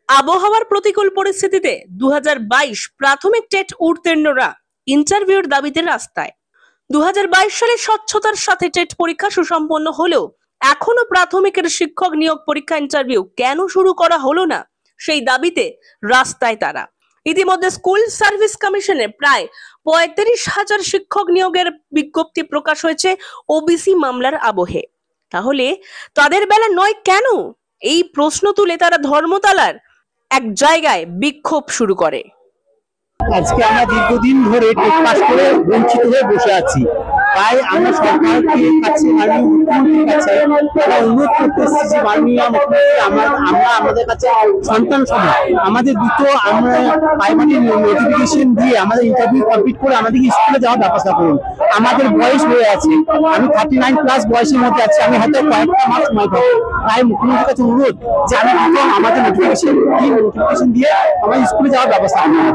আবহাওয়ার প্রতিকূল পরিস্থিতিতে 2022 প্রাথমিক টেট উত্তীর্ণরা ইন্টারভিউর দাবিতে রাস্তায়। 2022 সালে স্বচ্ছতার সাথে টেট পরীক্ষা সুসম্পন্ন হলেও এখনো প্রাথমিকের শিক্ষক নিয়োগ পরীক্ষা ইন্টারভিউ কেন শুরু করা হলো না, সেই দাবিতে রাস্তায় তারা। ইতিমধ্যে স্কুল সার্ভিস কমিশনে প্রায় 35,000 শিক্ষক নিয়োগের বিজ্ঞপ্তি প্রকাশ হয়েছে ওবিসি মামলার আবহে। তাহলে তাদের বেলা নয় কেন? এই প্রশ্ন তুলে তারা ধর্মতলার এক জায়গায় বিক্ষোভ শুরু করে। আজকে আমরা দীর্ঘদিন ধরে টেট পাস করে বঞ্চিত হয়ে বসে আছি। তাই আমরা সরকারের কাছে মাননীয় মুখ্যমন্ত্রীর কাছে অনুরোধ করতেছি যে মাননীয় মুখ্যমন্ত্রী আমরা আমাদের কাছে সন্তান সময় আমাদের দুটো আমরা প্রাইমারি নোটিফিকেশন দিয়ে আমাদের ইন্টারভিউ কমপ্লিট করে আমাদেরকে স্কুলে যাওয়ার ব্যবস্থা করুন। আমাদের বয়স হয়ে আছে, আমি 39+ বয়সের মধ্যে আছি, আমি হয়তো কয়েকটা মাস সময় পাবো। তাই মুখ্যমন্ত্রীর কাছে অনুরোধ যে আমি আমাদের নোটিফিকেশন দিয়ে আমার স্কুলে যাওয়ার ব্যবস্থা করুন।